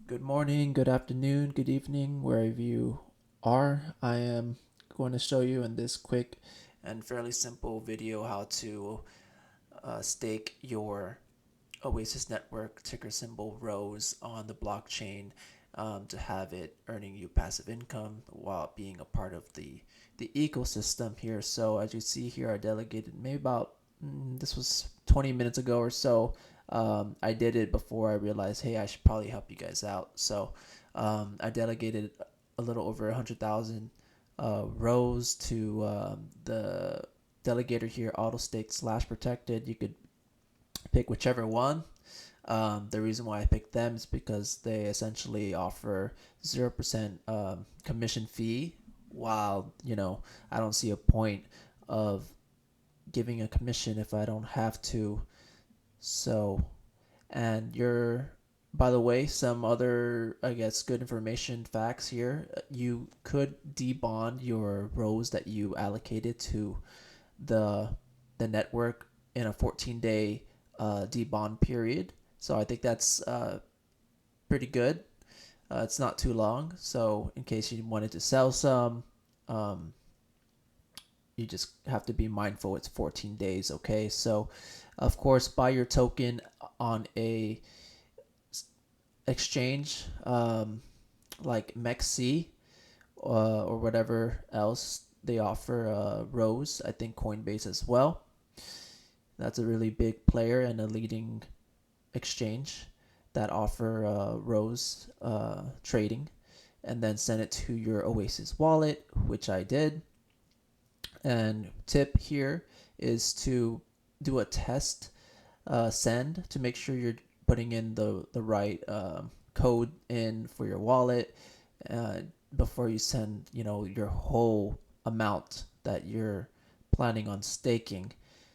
Good morning, good afternoon, good evening, wherever you are. I am going to show you in this quick and fairly simple video how to stake your Oasis network ticker symbol ROSE on the blockchain to have it earning you passive income while being a part of the ecosystem here. So as you see here, I delegated maybe about this was 20 minutes ago or so. I did it before I realized, hey, I should probably help you guys out. So I delegated a little over 100,000 rows to the delegator here, auto stake slash protected. You could pick whichever one. The reason why I picked them is because they essentially offer 0% commission fee. While I don't see a point of giving a commission if I don't have to. So, and you're, by the way, some other, I guess, good information facts here. You could debond your rows that you allocated to the the network in a 14-day debond period. So I think that's pretty good. It's not too long. So in case you wanted to sell some, um, you just have to be mindful it's 14 days. Okay, so of course buy your token on a exchange like MEXC or whatever else they offer. Rose, I think Coinbase as well. That's a really big player and a leading exchange that offer Rose trading, and then send it to your Oasis wallet, which I did. And tip here is to do a test send to make sure you're putting in the right code in for your wallet uh, before you send your whole amount that you're planning on staking.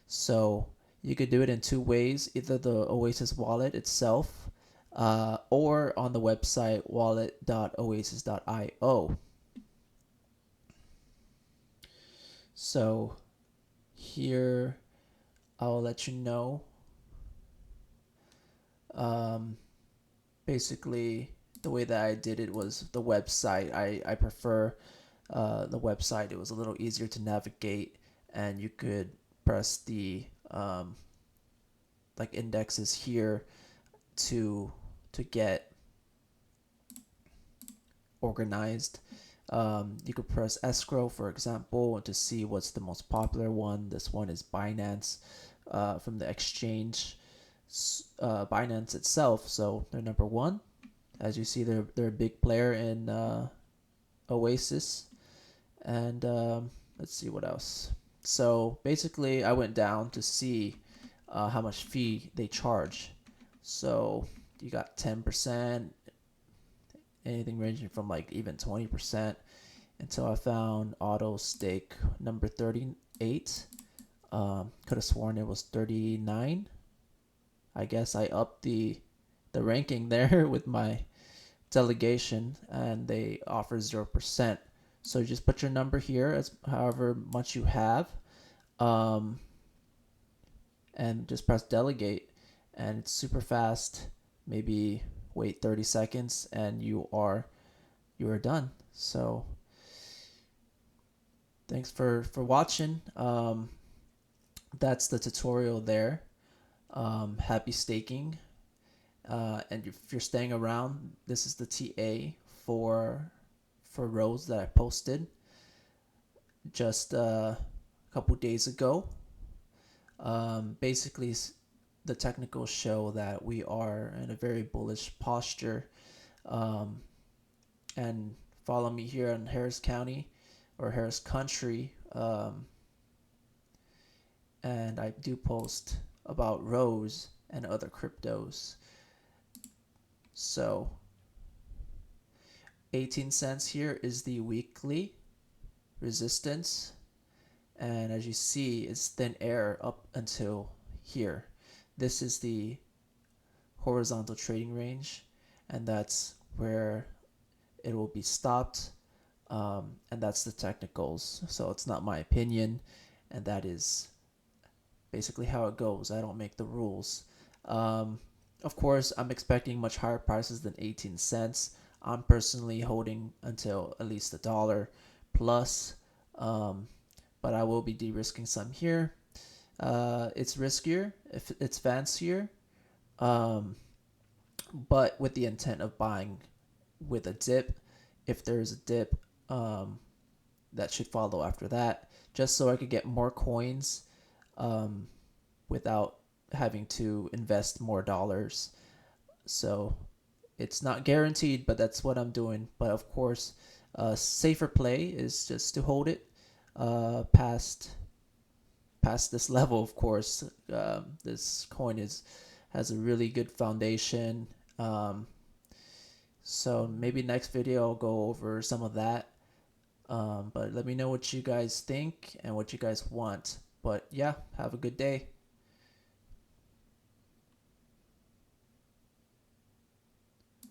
So you could do it in two ways: either the Oasis wallet itself or on the website wallet.oasis.io. So here I'll let you know. Um, Basically, the way that I did it was the website. I prefer the website. It was a little easier to navigate, and you could press the like indexes here to get organized. You could press escrow, for example, to see what's the most popular one. This one is Binance from the exchange, Binance itself. So they're number one. As you see, they're a big player in Oasis. And let's see what else. So basically, I went down to see how much fee they charge. So you got 10%, anything ranging from like even 20%, until I found auto stake number 38. Could have sworn it was 39. I guess I upped the ranking there with my delegation, and they offer 0%. So just put your number here as however much you have, um, and just press delegate, and it's super fast. Maybe wait 30 seconds, and you are done. So thanks for watching. That's the tutorial there. Happy staking. And if you're staying around, this is the TA for rows that I posted just a couple days ago. Basically, the technicals show that we are in a very bullish posture. Um, and follow me here in Harris County or Harris Country. And I do post about rows and other cryptos. So 18 cents here is the weekly resistance, and as you see, it's thin air up until here. This is the horizontal trading range, and that's where it will be stopped. And that's the technicals. So it's not my opinion, and that is basically how it goes. I don't make the rules. Um, Of course, I'm expecting much higher prices than 18 cents. I'm personally holding until at least $1 plus, um, but I will be de-risking some here. It's riskier if it's fancier, um, but with the intent of buying with a dip. If there's a dip, um, that should follow after that, just so I could get more coins um, without having to invest more dollars. So it's not guaranteed, but that's what I'm doing. But of course, safer play is just to hold it past this level. Of course, this coin is has a really good foundation. Um, so maybe next video I'll go over some of that. But let me know what you guys think and what you guys want. But yeah, have a good day.